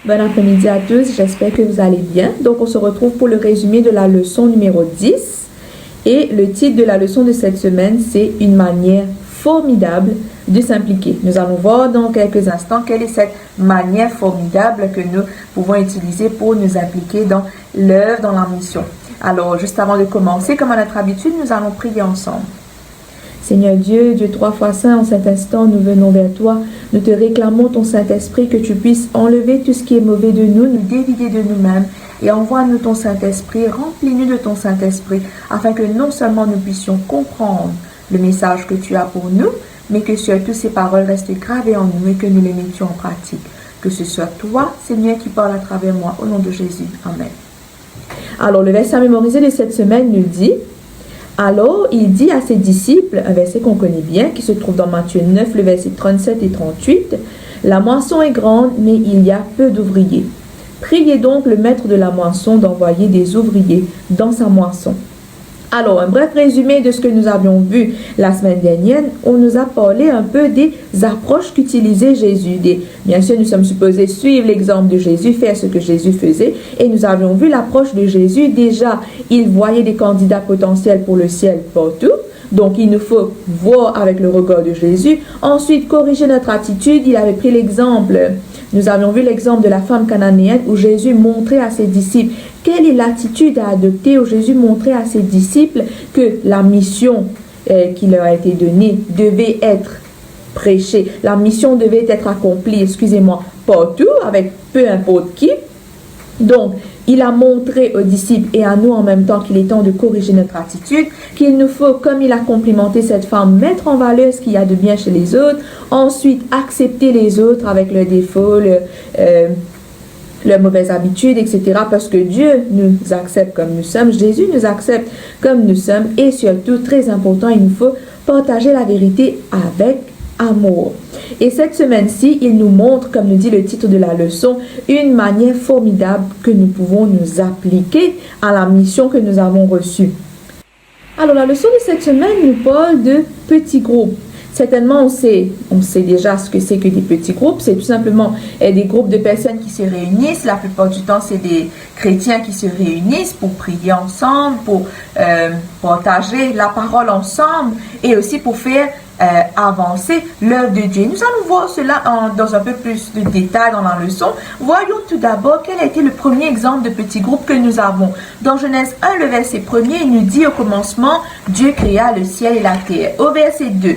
Bon après-midi à tous, j'espère que vous allez bien. Donc on se retrouve pour le résumé de la leçon numéro 10. Et le titre de la leçon de cette semaine, c'est « Une manière formidable de s'impliquer ». Nous allons voir dans quelques instants quelle est cette manière formidable que nous pouvons utiliser pour nous impliquer dans l'œuvre, dans la mission. Alors, juste avant de commencer, comme à notre habitude, nous allons prier ensemble. Seigneur Dieu, Dieu trois fois saint, en cet instant, nous venons vers toi. Nous te réclamons ton Saint-Esprit, que tu puisses enlever tout ce qui est mauvais de nous dévider de nous-mêmes. Et envoie-nous ton Saint-Esprit, remplis-nous de ton Saint-Esprit, afin que non seulement nous puissions comprendre le message que tu as pour nous, mais que surtout ces paroles restent gravées en nous et que nous les mettions en pratique. Que ce soit toi, Seigneur, qui parle à travers moi, au nom de Jésus. Amen. Alors, le verset à mémoriser de cette semaine nous dit... Alors, il dit à ses disciples, un verset qu'on connaît bien, qui se trouve dans Matthieu 9, le verset 37 et 38, « La moisson est grande, mais il y a peu d'ouvriers. Priez donc le maître de la moisson d'envoyer des ouvriers dans sa moisson. » Alors, un bref résumé de ce que nous avions vu la semaine dernière, on nous a parlé un peu des approches qu'utilisait Jésus. Bien sûr, nous sommes supposés suivre l'exemple de Jésus, faire ce que Jésus faisait, et nous avions vu l'approche de Jésus. Déjà, il voyait des candidats potentiels pour le ciel partout, donc il nous faut voir avec le regard de Jésus. Ensuite, corriger notre attitude. Il avait pris l'exemple, nous avions vu l'exemple de la femme cananéenne où Jésus montrait à ses disciples quelle est l'attitude à adopter, où Jésus montrait à ses disciples que la mission qui leur a été donnée devait être prêchée. La mission devait être accomplie, partout, avec peu importe qui. Donc, il a montré aux disciples et à nous en même temps qu'il est temps de corriger notre attitude, qu'il nous faut, comme il a complimenté cette femme, mettre en valeur ce qu'il y a de bien chez les autres, ensuite accepter les autres avec leurs défauts, leurs mauvaises habitudes, etc. Parce que Dieu nous accepte comme nous sommes, Jésus nous accepte comme nous sommes, et surtout, très important, il nous faut partager la vérité avec amour. Et cette semaine-ci, il nous montre, comme nous dit le titre de la leçon, une manière formidable que nous pouvons nous appliquer à la mission que nous avons reçue. Alors, la leçon de cette semaine nous parle de petits groupes. Certainement, on sait déjà ce que c'est que des petits groupes. C'est tout simplement des groupes de personnes qui se réunissent. La plupart du temps, c'est des chrétiens qui se réunissent pour prier ensemble, pour partager la parole ensemble et aussi pour faire avancer l'œuvre de Dieu. Nous allons voir cela dans un peu plus de détails dans la leçon. Voyons tout d'abord quel a été le premier exemple de petit groupe que nous avons. Dans Genèse 1, le verset 1er, il nous dit au commencement, Dieu créa le ciel et la terre. Au verset 2,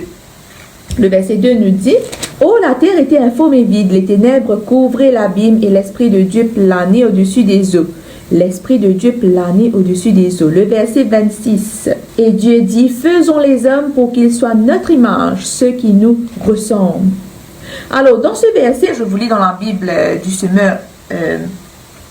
le verset 2 nous dit, « Oh, la terre était informe et vide, les ténèbres couvraient l'abîme et l'Esprit de Dieu planait au-dessus des eaux. » L'Esprit de Dieu planait au-dessus des eaux. Le verset 26. « Et Dieu dit, faisons les hommes pour qu'ils soient notre image, ceux qui nous ressemblent. » Alors, dans ce verset, je vous lis dans la Bible du Semeur,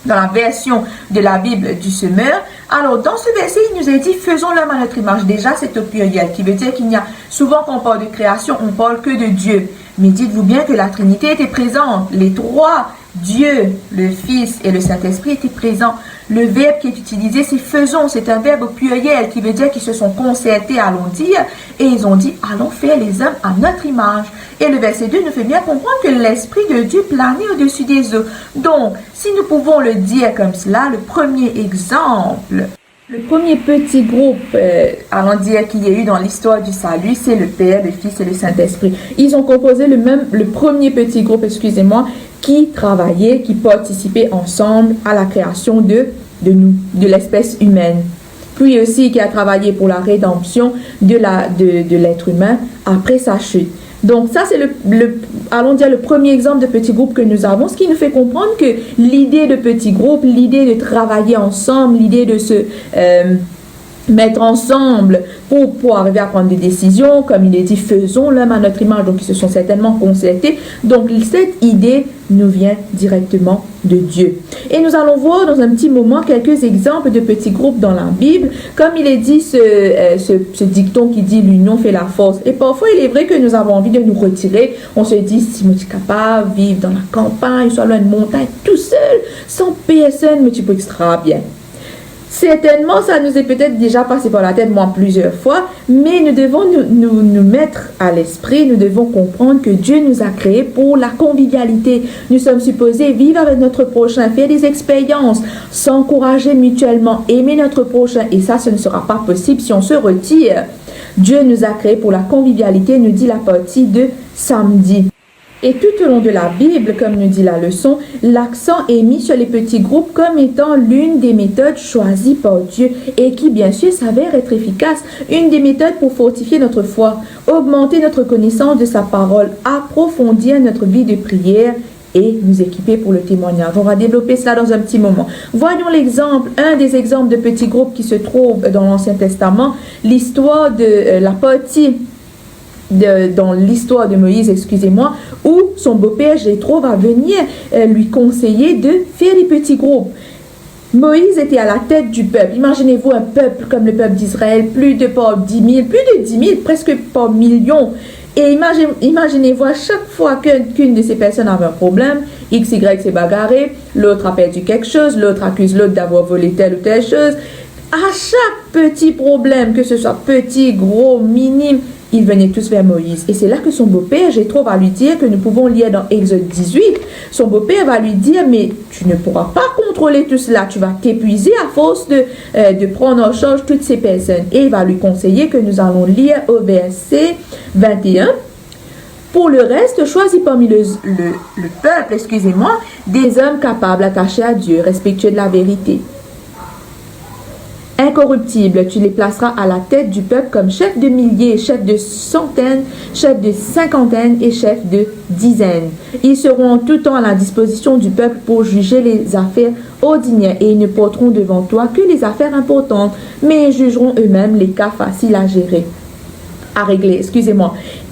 dans la version de la Bible du Semeur. Alors, dans ce verset, il nous est dit, faisons l'homme à notre image. Déjà, c'est au pluriel, qui veut dire qu'il n'y a, souvent quand on parle de création, on parle que de Dieu. Mais dites-vous bien que la Trinité était présente. Les trois, Dieu, le Fils et le Saint-Esprit étaient présents. Le verbe qui est utilisé, c'est faisons. C'est un verbe au pluriel qui veut dire qu'ils se sont concertés, allons dire, et ils ont dit, allons faire les hommes à notre image. Et le verset 2 nous fait bien comprendre que l'Esprit de Dieu planait au-dessus des eaux. Donc, si nous pouvons le dire comme cela, le premier exemple, le premier petit groupe, allons dire qu'il y a eu dans l'histoire du salut, c'est le Père, le Fils et le Saint-Esprit. Ils ont composé le premier petit groupe, qui travaillait, qui participait ensemble à la création de l'espèce humaine. Puis aussi qui a travaillé pour la rédemption de l'être humain après sa chute. Donc ça, c'est le premier exemple de petit groupe que nous avons, ce qui nous fait comprendre que l'idée de petit groupe, l'idée de travailler ensemble, l'idée de se mettre ensemble pour arriver à prendre des décisions, comme il est dit, faisons l'homme à notre image, donc ils se sont certainement concertés. Donc cette idée nous vient directement de Dieu. Et nous allons voir dans un petit moment quelques exemples de petits groupes dans la Bible, comme il est dit ce dicton qui dit l'union fait la force. Et parfois il est vrai que nous avons envie de nous retirer, on se dit si moi tu es capable de vivre dans la campagne, soit loin de montagne, tout seul, sans personne, mais tu peux extra bien. Certainement, ça nous est peut-être déjà passé par la tête, moi, plusieurs fois, mais nous devons nous mettre à l'esprit, nous devons comprendre que Dieu nous a créés pour la convivialité. Nous sommes supposés vivre avec notre prochain, faire des expériences, s'encourager mutuellement, aimer notre prochain, et ça, ce ne sera pas possible si on se retire. Dieu nous a créés pour la convivialité, nous dit la partie de samedi. Et tout au long de la Bible, comme nous dit la leçon, l'accent est mis sur les petits groupes comme étant l'une des méthodes choisies par Dieu et qui, bien sûr, s'avère être efficace. Une des méthodes pour fortifier notre foi, augmenter notre connaissance de sa parole, approfondir notre vie de prière et nous équiper pour le témoignage. On va développer cela dans un petit moment. Voyons l'exemple, un des exemples de petits groupes qui se trouvent dans l'Ancien Testament, l'histoire de la partie dans l'histoire de Moïse, excusez-moi, où son beau-père Jéthro va venir lui conseiller de faire des petits groupes. Moïse était à la tête du peuple. Imaginez-vous un peuple comme le peuple d'Israël, plus de 10 000, presque par million. Et imaginez-vous à chaque fois qu'une de ces personnes avait un problème, XY s'est bagarré, l'autre a perdu quelque chose, l'autre accuse l'autre d'avoir volé telle ou telle chose. À chaque petit problème, que ce soit petit, gros, minime, ils venaient tous vers Moïse. Et c'est là que son beau-père, Jéthro, va lui dire, que nous pouvons lire dans Exode 18, son beau-père va lui dire, mais tu ne pourras pas contrôler tout cela, tu vas t'épuiser à force de prendre en charge toutes ces personnes. Et il va lui conseiller que nous allons lire au verset 21. Pour le reste, choisis parmi le peuple, des hommes capables, attachés à Dieu, respectueux de la vérité. Incorruptibles, tu les placeras à la tête du peuple comme chef de milliers, chef de centaines, chef de cinquantaines et chef de dizaines. Ils seront en tout temps à la disposition du peuple pour juger les affaires ordinaires et ils ne porteront devant toi que les affaires importantes, mais ils jugeront eux-mêmes les cas faciles à régler.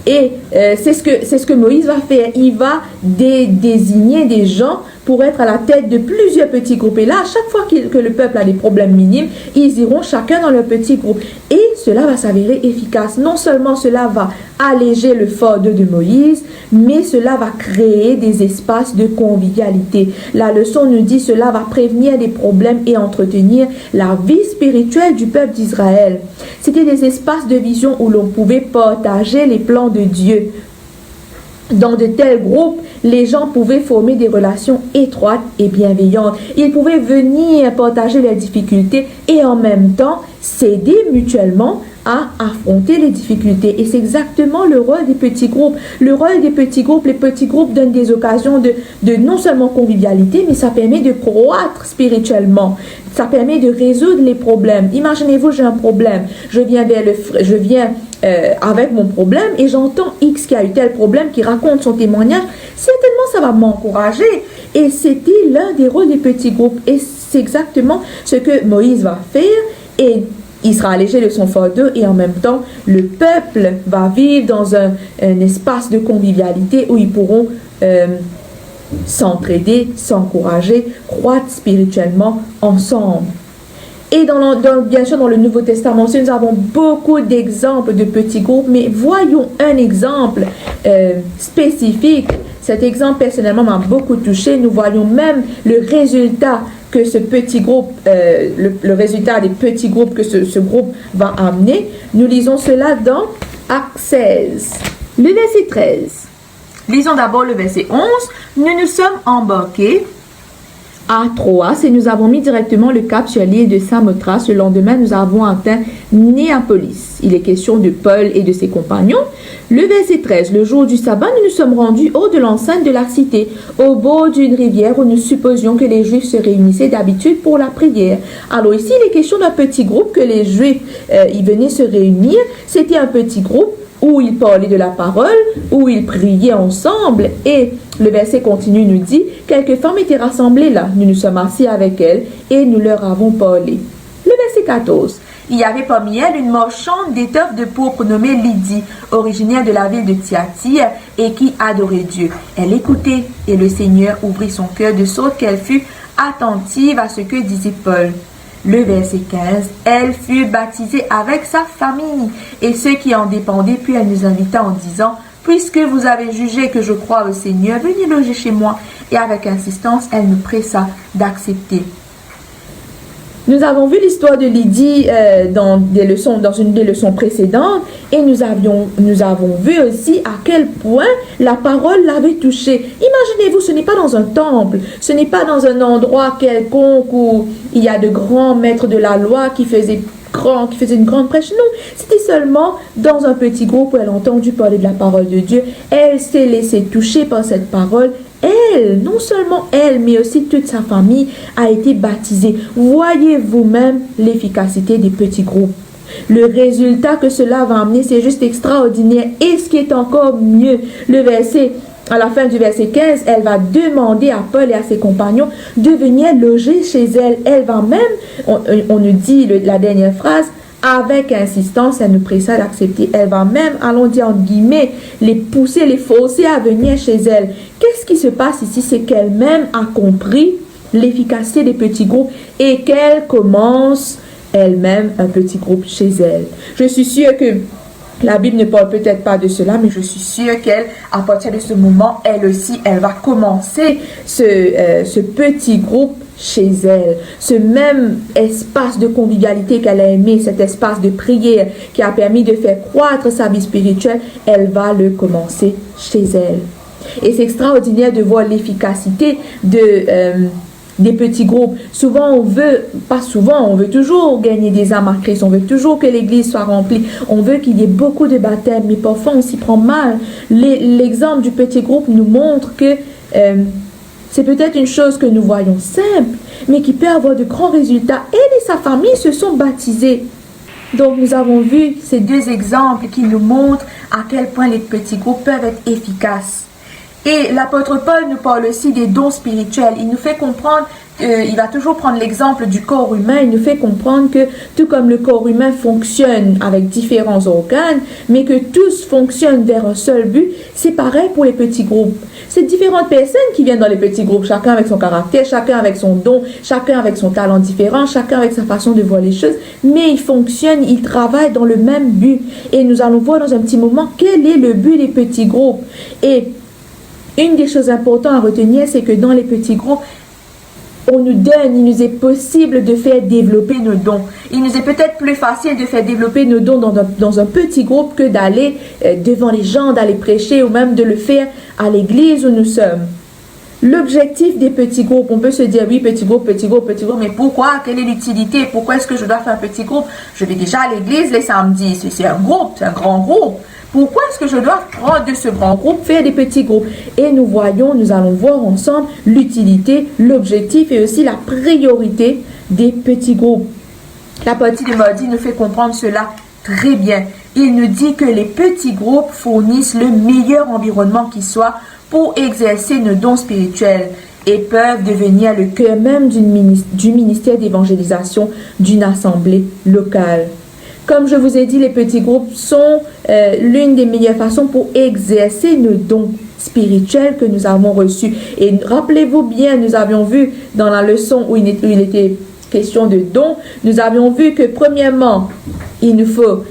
Et c'est ce que Moïse va faire. Il va désigner des gens pour être à la tête de plusieurs petits groupes. Et là, à chaque fois que le peuple a des problèmes minimes, ils iront chacun dans leur petit groupe. Et cela va s'avérer efficace. Non seulement cela va alléger le fardeau de Moïse, mais cela va créer des espaces de convivialité. La leçon nous dit cela va prévenir des problèmes et entretenir la vie spirituelle du peuple d'Israël. C'était des espaces de vision où l'on pouvait partager les plans de Dieu. Dans de tels groupes, les gens pouvaient former des relations étroites et bienveillantes. Ils pouvaient venir partager leurs difficultés et en même temps s'aider mutuellement à affronter les difficultés. Et c'est exactement le rôle des petits groupes. Le rôle des petits groupes, les petits groupes donnent des occasions de non seulement convivialité, mais ça permet de croître spirituellement. Ça permet de résoudre les problèmes. Imaginez-vous, j'ai un problème. Je viens avec mon problème et j'entends X qui a eu tel problème, qui raconte son témoignage. Certainement, ça va m'encourager. Et c'était l'un des rôles des petits groupes. Et c'est exactement ce que Moïse va faire. Et il sera allégé de son fardeau et en même temps, le peuple va vivre dans un espace de convivialité où ils pourront s'entraider, s'encourager, croître spirituellement ensemble. Et bien sûr, dans le Nouveau Testament aussi, nous avons beaucoup d'exemples de petits groupes, mais voyons un exemple spécifique. Cet exemple, personnellement, m'a beaucoup touché. Nous voyons même le résultat que ce petit groupe, le résultat des petits groupes que ce groupe va amener. Nous lisons cela dans Actes 16, le verset 13. Lisons d'abord le verset 11. Nous nous sommes embarqués à Troas et nous avons mis directement le cap sur l'île de Samothrace. Le lendemain, nous avons atteint Néapolis. Il est question de Paul et de ses compagnons. Le verset 13. Le jour du sabbat, nous nous sommes rendus hors de l'enceinte de la cité, au bord d'une rivière où nous supposions que les Juifs se réunissaient d'habitude pour la prière. Alors ici, il est question d'un petit groupe que les Juifs y venaient se réunir. C'était un petit groupe où ils parlaient de la parole, où ils priaient ensemble. Et le verset continue, nous dit, quelques femmes étaient rassemblées là. Nous nous sommes assis avec elles et nous leur avons parlé. Le verset 14. Il y avait parmi elles une marchande d'étoffes de pourpre nommée Lydie, originaire de la ville de Thyatire et qui adorait Dieu. Elle écoutait et le Seigneur ouvrit son cœur de sorte qu'elle fut attentive à ce que disait Paul. Le verset 15, elle fut baptisée avec sa famille et ceux qui en dépendaient, puis elle nous invita en disant, puisque vous avez jugé que je crois au Seigneur, venez loger chez moi. Et avec insistance, elle nous pressa d'accepter. Nous avons vu l'histoire de Lydie dans une des leçons précédentes et nous avons vu aussi à quel point la parole l'avait touchée. Imaginez-vous, ce n'est pas dans un temple, ce n'est pas dans un endroit quelconque où il y a de grands maîtres de la loi qui faisaient une grande prêche. Non, c'était seulement dans un petit groupe où elle a entendu parler de la parole de Dieu. Elle s'est laissée toucher par cette parole. Elle, non seulement elle, mais aussi toute sa famille a été baptisée. Voyez vous-même l'efficacité des petits groupes. Le résultat que cela va amener, c'est juste extraordinaire. Et ce qui est encore mieux, à la fin du verset 15, elle va demander à Paul et à ses compagnons de venir loger chez elle. Elle va même, on nous dit la dernière phrase, avec insistance, elle nous pressa d'accepter. Elle va même, allons dire entre guillemets, les pousser, les forcer à venir chez elle. Qu'est-ce qui se passe ici? C'est qu'elle-même a compris l'efficacité des petits groupes et qu'elle commence elle-même un petit groupe chez elle. Je suis sûre que la Bible ne parle peut-être pas de cela, mais je suis sûre qu'elle, à partir de ce moment, elle aussi, elle va commencer ce petit groupe chez elle. Ce même espace de convivialité qu'elle a aimé, cet espace de prière qui a permis de faire croître sa vie spirituelle, elle va le commencer chez elle. Et c'est extraordinaire de voir l'efficacité des petits groupes. On veut toujours gagner des âmes à Christ, on veut toujours que l'église soit remplie, on veut qu'il y ait beaucoup de baptêmes, mais parfois on s'y prend mal. L'exemple du petit groupe nous montre que c'est peut-être une chose que nous voyons simple, mais qui peut avoir de grands résultats. Elle et sa famille se sont baptisés. Donc nous avons vu ces deux exemples qui nous montrent à quel point les petits groupes peuvent être efficaces. Et l'apôtre Paul nous parle aussi des dons spirituels. Il nous fait comprendre, il va toujours prendre l'exemple du corps humain, il nous fait comprendre que tout comme le corps humain fonctionne avec différents organes, mais que tous fonctionnent vers un seul but, c'est pareil pour les petits groupes. C'est différentes personnes qui viennent dans les petits groupes, chacun avec son caractère, chacun avec son don, chacun avec son talent différent, chacun avec sa façon de voir les choses, mais ils fonctionnent, ils travaillent dans le même but. Et nous allons voir dans un petit moment quel est le but des petits groupes. Et une des choses importantes à retenir, c'est que dans les petits groupes, il nous est possible de faire développer nos dons. Il nous est peut-être plus facile de faire développer nos dons dans un petit groupe que d'aller devant les gens, d'aller prêcher ou même de le faire à l'église où nous sommes. L'objectif des petits groupes, on peut se dire oui, petit groupe, mais pourquoi? Quelle est l'utilité? Pourquoi est-ce que je dois faire un petit groupe? Je vais déjà à l'église les samedis, c'est un groupe, c'est un grand groupe. Pourquoi est-ce que je dois prendre de ce grand groupe, faire des petits groupes? Et nous allons voir ensemble l'utilité, l'objectif et aussi la priorité des petits groupes. La partie de mardi nous fait comprendre cela très bien. Il nous dit que les petits groupes fournissent le meilleur environnement qui soit pour exercer nos dons spirituels et peuvent devenir le cœur même du ministère d'évangélisation d'une assemblée locale. Comme je vous ai dit, les petits groupes sont l'une des meilleures façons pour exercer nos dons spirituels que nous avons reçus. Et rappelez-vous bien, nous avions vu dans la leçon où il était question de dons, nous avions vu que premièrement, il nous faut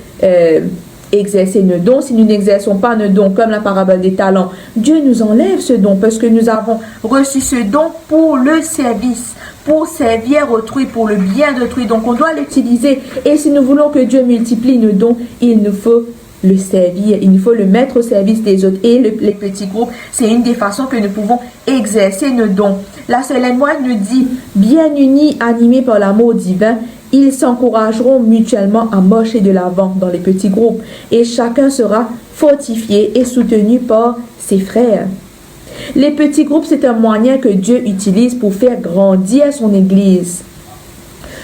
exercer nos dons. Si nous n'exerçons pas nos dons, comme la parabole des talents, Dieu nous enlève ce don parce que nous avons reçu ce don pour le service, pour servir autrui, pour le bien d'autrui. Donc on doit l'utiliser. Et si nous voulons que Dieu multiplie nos dons, il nous faut le servir, il nous faut le mettre au service des autres. Et les petits groupes, c'est une des façons que nous pouvons exercer nos dons. La Sœur White nous dit, bien unis, animés par l'amour divin, ils s'encourageront mutuellement à marcher de l'avant dans les petits groupes et chacun sera fortifié et soutenu par ses frères. Les petits groupes, c'est un moyen que Dieu utilise pour faire grandir son Église.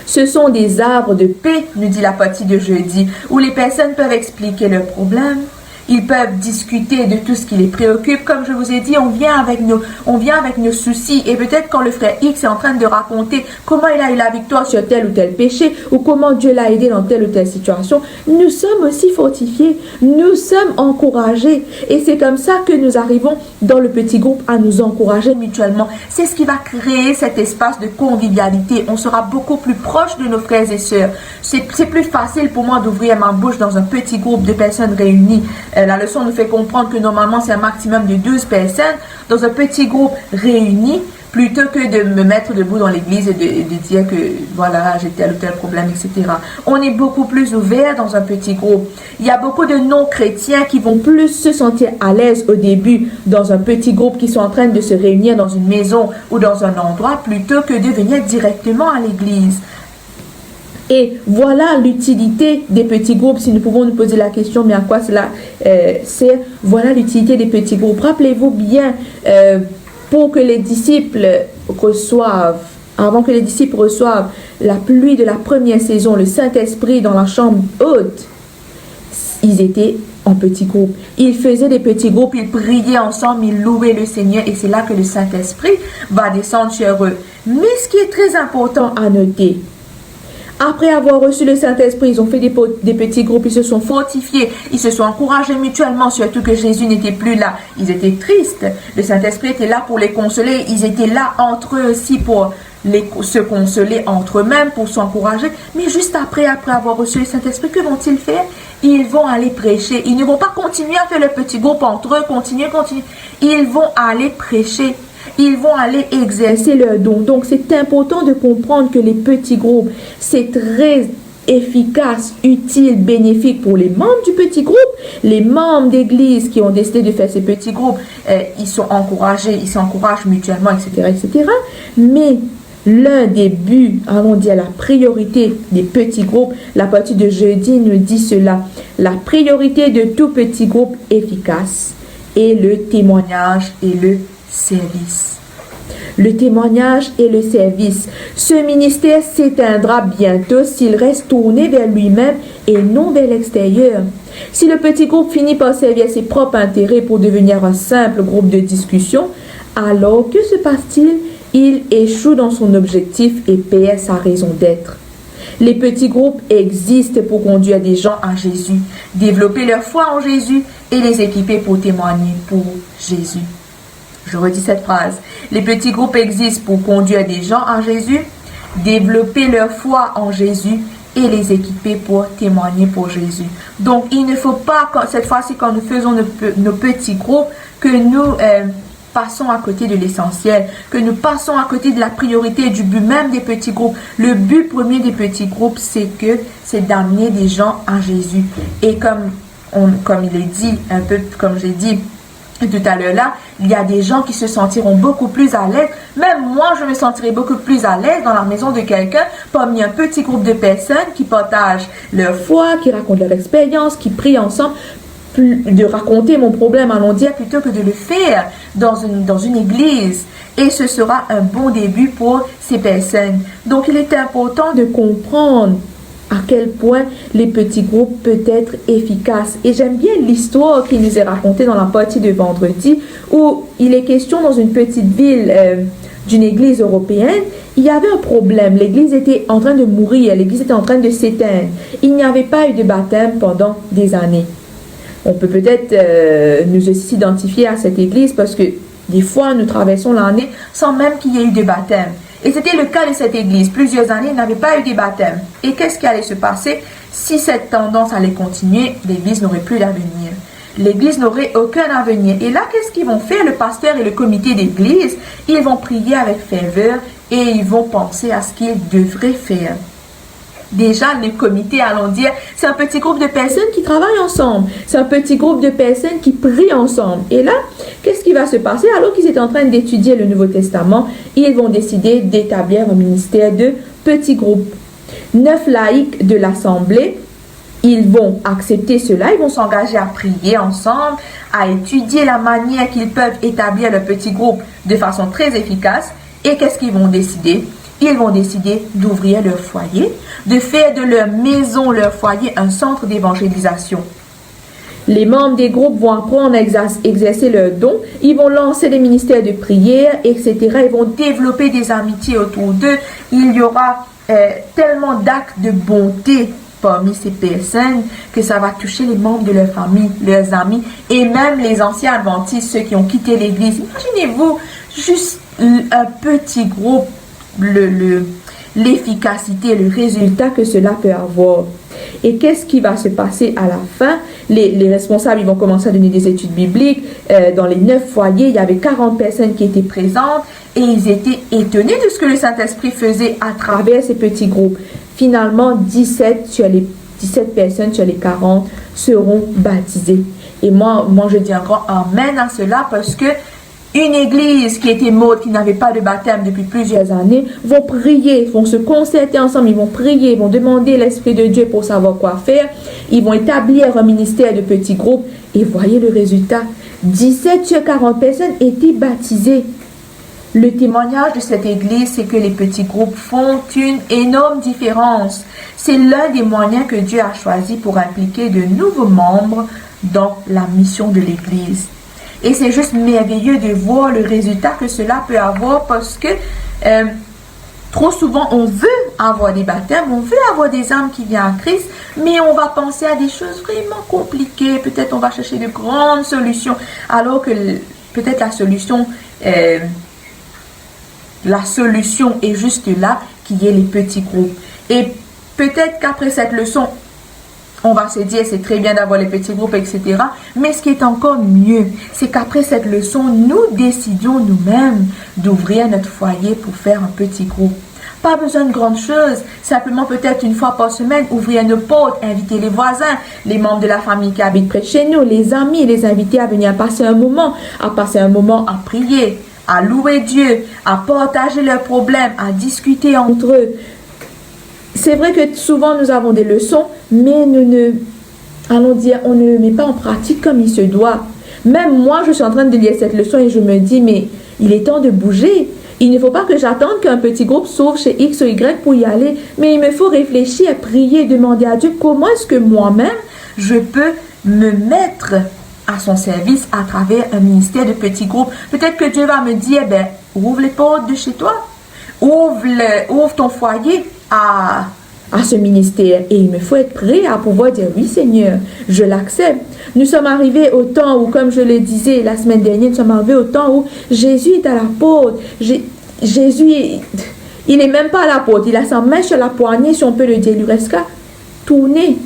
Ce sont des arbres de paix, nous dit la partie de jeudi, où les personnes peuvent expliquer leurs problèmes. Ils peuvent discuter de tout ce qui les préoccupe. Comme je vous ai dit, on vient avec nos soucis. Et peut-être quand le frère X est en train de raconter comment il a eu la victoire sur tel ou tel péché ou comment Dieu l'a aidé dans telle ou telle situation, nous sommes aussi fortifiés. Nous sommes encouragés. Et c'est comme ça que nous arrivons dans le petit groupe à nous encourager mutuellement. C'est ce qui va créer cet espace de convivialité. On sera beaucoup plus proche de nos frères et sœurs. C'est plus facile pour moi d'ouvrir ma bouche dans un petit groupe de personnes réunies. La leçon nous fait comprendre que normalement c'est un maximum de 12 personnes dans un petit groupe réuni. plutôt que de me mettre debout dans l'église et de dire que voilà, j'ai tel ou tel problème, etc. On est beaucoup plus ouvert dans un petit groupe. Il y a beaucoup de non-chrétiens qui vont plus se sentir à l'aise au début dans un petit groupe, qui sont en train de se réunir dans une maison ou dans un endroit, plutôt que de venir directement à l'église. Et voilà l'utilité des petits groupes. Si nous pouvons nous poser la question, mais à quoi cela sert? Voilà l'utilité des petits groupes. Rappelez-vous bien, pour que les disciples reçoivent, avant que les disciples reçoivent la pluie de la première saison, le Saint-Esprit dans la chambre haute, ils étaient en petits groupes. Ils faisaient des petits groupes, ils priaient ensemble, ils louaient le Seigneur, et c'est là que le Saint-Esprit va descendre sur eux. Mais ce qui est très important à noter, après avoir reçu le Saint-Esprit, ils ont fait des petits groupes, ils se sont fortifiés, ils se sont encouragés mutuellement, surtout que Jésus n'était plus là. Ils étaient tristes. Le Saint-Esprit était là pour les consoler. Ils étaient là entre eux aussi pour se consoler entre eux-mêmes, pour s'encourager. Mais juste après avoir reçu le Saint-Esprit, que vont-ils faire? Ils vont aller prêcher. Ils ne vont pas continuer à faire le petit groupe entre eux, continuer. Ils vont aller prêcher. Ils vont aller exercer leur don. Donc, c'est important de comprendre que les petits groupes, c'est très efficace, utile, bénéfique pour les membres du petit groupe. Les membres d'église qui ont décidé de faire ces petits groupes, ils sont encouragés, ils s'encouragent mutuellement, etc., etc. Mais l'un des buts, allons dire la priorité des petits groupes, la partie de jeudi nous dit cela. La priorité de tout petit groupe efficace est le témoignage et le service. Le témoignage et le service. Ce ministère s'éteindra bientôt s'il reste tourné vers lui-même et non vers l'extérieur. Si le petit groupe finit par servir ses propres intérêts pour devenir un simple groupe de discussion, alors que se passe-t-il? Il échoue dans son objectif et perd sa raison d'être. Les petits groupes existent pour conduire des gens à Jésus, développer leur foi en Jésus et les équiper pour témoigner pour Jésus. Je redis cette phrase. Les petits groupes existent pour conduire des gens à Jésus, développer leur foi en Jésus et les équiper pour témoigner pour Jésus. Donc, il ne faut pas, cette fois-ci, quand nous faisons nos petits groupes, que nous passons à côté de l'essentiel, que nous passons à côté de la priorité et du but même des petits groupes. Le but premier des petits groupes, c'est d'amener des gens à Jésus. Et comme il est dit, un peu comme j'ai dit tout à l'heure là, il y a des gens qui se sentiront beaucoup plus à l'aise. Même moi, je me sentirai beaucoup plus à l'aise dans la maison de quelqu'un parmi un petit groupe de personnes qui partagent leur foi, qui racontent leur expérience, qui prient ensemble, de raconter mon problème, allons dire, plutôt que de le faire dans une église. Et ce sera un bon début pour ces personnes. Donc, il est important de comprendre à quel point les petits groupes peuvent être efficaces. Et j'aime bien l'histoire qui nous est racontée dans la partie de vendredi, où il est question dans une petite ville d'une église européenne. Il y avait un problème. L'église était en train de mourir. L'église était en train de s'éteindre. Il n'y avait pas eu de baptême pendant des années. On peut peut-être nous aussi identifier à cette église parce que des fois, nous traversons l'année sans même qu'il y ait eu de baptême. Et c'était le cas de cette église. Plusieurs années, il n'avait pas eu de baptême. Et qu'est-ce qui allait se passer? Si cette tendance allait continuer, l'église n'aurait plus d'avenir. L'église n'aurait aucun avenir. Et là, qu'est-ce qu'ils vont faire? Le pasteur et le comité d'église, ils vont prier avec ferveur et ils vont penser à ce qu'ils devraient faire. Déjà, le comité, allons dire, c'est un petit groupe de personnes qui travaillent ensemble. C'est un petit groupe de personnes qui prient ensemble. Et là, qu'est-ce qui va se passer? Alors qu'ils étaient en train d'étudier le Nouveau Testament, ils vont décider d'établir un ministère de petits groupes. 9 laïcs de l'Assemblée, ils vont accepter cela, ils vont s'engager à prier ensemble, à étudier la manière qu'ils peuvent établir le petit groupe de façon très efficace. Et qu'est-ce qu'ils vont décider? Ils vont décider d'ouvrir leur foyer, de faire de leur maison, leur foyer, un centre d'évangélisation. Les membres des groupes vont apprendre à exercer leurs dons, ils vont lancer des ministères de prière, etc. Ils vont développer des amitiés autour d'eux. Il y aura tellement d'actes de bonté parmi ces personnes que ça va toucher les membres de leur famille, leurs amis et même les anciens adventistes, ceux qui ont quitté l'église. Imaginez-vous juste un petit groupe, l'efficacité, le résultat que cela peut avoir. Et qu'est-ce qui va se passer à la fin? les responsables, ils vont commencer à donner des études bibliques. Dans les 9 foyers, il y avait 40 personnes qui étaient présentes et ils étaient étonnés de ce que le Saint-Esprit faisait à travers ces petits groupes. Finalement, 17 personnes sur les 40 seront baptisées. Et moi, je dis un grand amen à cela parce que une église qui était morte, qui n'avait pas de baptême depuis plusieurs années, vont prier, vont se concerter ensemble, ils vont prier, ils vont demander l'Esprit de Dieu pour savoir quoi faire. Ils vont établir un ministère de petits groupes et voyez le résultat. 17 sur 40 personnes étaient baptisées. Le témoignage de cette église, c'est que les petits groupes font une énorme différence. C'est l'un des moyens que Dieu a choisi pour impliquer de nouveaux membres dans la mission de l'église. Et c'est juste merveilleux de voir le résultat que cela peut avoir parce que trop souvent, on veut avoir des baptêmes, on veut avoir des âmes qui viennent à Christ, mais on va penser à des choses vraiment compliquées. Peut-être on va chercher de grandes solutions, alors que peut-être la solution est juste là, qui est les petits groupes. Et peut-être qu'après cette leçon, on va se dire, c'est très bien d'avoir les petits groupes, etc. Mais ce qui est encore mieux, c'est qu'après cette leçon, nous décidions nous-mêmes d'ouvrir notre foyer pour faire un petit groupe. Pas besoin de grandes choses, simplement peut-être une fois par semaine, ouvrir nos portes, inviter les voisins, les membres de la famille qui habitent près de chez nous, les amis, les inviter à venir passer un moment à prier, à louer Dieu, à partager leurs problèmes, à discuter entre eux. C'est vrai que souvent nous avons des leçons, mais on ne le met pas en pratique comme il se doit. Même moi, je suis en train de lire cette leçon et je me dis, mais il est temps de bouger. Il ne faut pas que j'attende qu'un petit groupe s'ouvre chez X ou Y pour y aller, mais il me faut réfléchir, prier, demander à Dieu comment est-ce que moi-même, je peux me mettre à son service à travers un ministère de petits groupes. Peut-être que Dieu va me dire, ouvre les portes de chez toi, ouvre ton foyer à ce ministère. Et il me faut être prêt à pouvoir dire, oui Seigneur, je l'accepte. Nous sommes arrivés au temps où, comme je le disais la semaine dernière, nous sommes arrivés au temps où Jésus est à la porte. Jésus, il n'est même pas à la porte. Il a sa main sur la poignée, si on peut le dire. Il lui reste qu'à tourner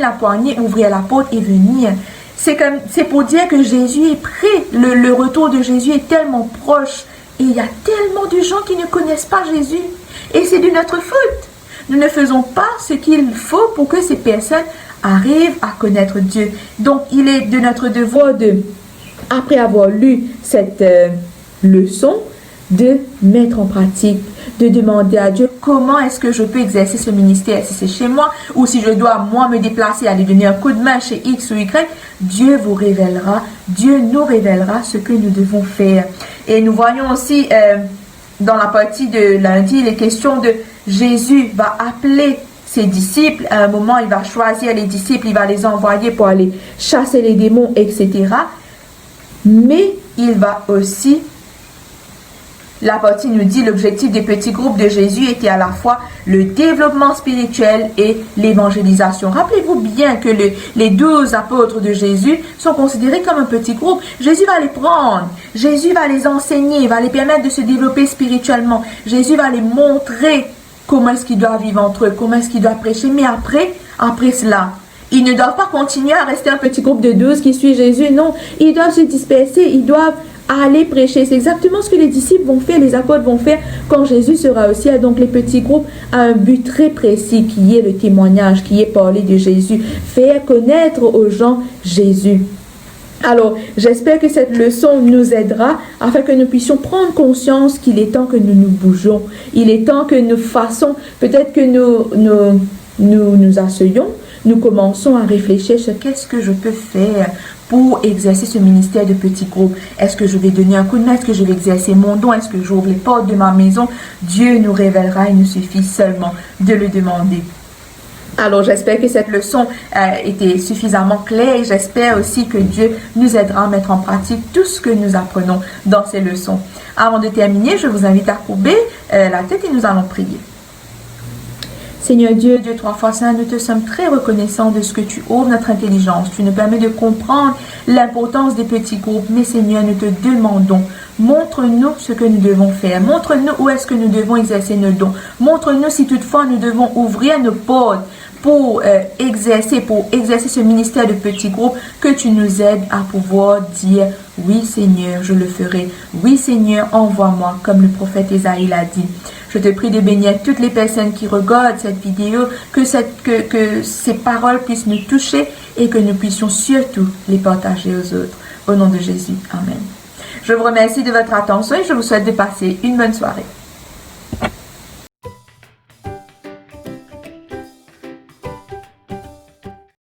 la poignée, ouvrir la porte et venir. C'est pour dire que Jésus est prêt. Le retour de Jésus est tellement proche. Et il y a tellement de gens qui ne connaissent pas Jésus. Et c'est de notre faute. Nous ne faisons pas ce qu'il faut pour que ces personnes arrivent à connaître Dieu. Donc, il est de notre devoir après avoir lu cette leçon, de mettre en pratique, de demander à Dieu comment est-ce que je peux exercer ce ministère, si c'est chez moi ou si je dois moi me déplacer, aller donner un coup de main chez X ou Y. Dieu vous révélera, Dieu nous révélera ce que nous devons faire. Et nous voyons aussi dans la partie de lundi les questions de Jésus va appeler ses disciples. À un moment, il va choisir les disciples, il va les envoyer pour aller chasser les démons, etc. Mais il va aussi, la partie nous dit, l'objectif des petits groupes de Jésus était à la fois le développement spirituel et l'évangélisation. Rappelez-vous bien que les 12 apôtres de Jésus sont considérés comme un petit groupe. Jésus va les prendre, Jésus va les enseigner, va les permettre de se développer spirituellement. Jésus va les montrer comment est-ce qu'ils doivent vivre entre eux, comment est-ce qu'ils doivent prêcher. Mais après cela, ils ne doivent pas continuer à rester un petit groupe de 12 qui suit Jésus. Non, ils doivent se disperser, ils doivent aller prêcher. C'est exactement ce que les disciples vont faire, les apôtres vont faire quand Jésus sera au ciel. Donc les petits groupes ont un but très précis qui est le témoignage, qui est parler de Jésus, faire connaître aux gens Jésus. Alors, j'espère que cette leçon nous aidera afin que nous puissions prendre conscience qu'il est temps que nous nous bougeons. Il est temps que nous fassons, peut-être que nous asseyons, nous commençons à réfléchir sur qu'est-ce que je peux faire pour exercer ce ministère de petits groupes. Est-ce que je vais donner un coup de main? Est-ce que je vais exercer mon don? Est-ce que j'ouvre les portes de ma maison? Dieu nous révélera, il nous suffit seulement de le demander. Alors, j'espère que cette leçon était suffisamment claire et j'espère aussi que Dieu nous aidera à mettre en pratique tout ce que nous apprenons dans ces leçons. Avant de terminer, je vous invite à courber la tête et nous allons prier. Seigneur Dieu, Dieu trois fois saint, nous te sommes très reconnaissants de ce que tu ouvres notre intelligence. Tu nous permets de comprendre l'importance des petits groupes. Mais Seigneur, nous te demandons, montre-nous ce que nous devons faire. Montre-nous où est-ce que nous devons exercer nos dons. Montre-nous si toutefois nous devons ouvrir nos portes pour exercer ce ministère de petits groupes, que tu nous aides à pouvoir dire oui Seigneur, je le ferai. Oui Seigneur, envoie-moi, comme le prophète Ésaïe l'a dit. Je te prie de bénir toutes les personnes qui regardent cette vidéo, que ces paroles puissent nous toucher et que nous puissions surtout les partager aux autres. Au nom de Jésus, Amen. Je vous remercie de votre attention et je vous souhaite de passer une bonne soirée.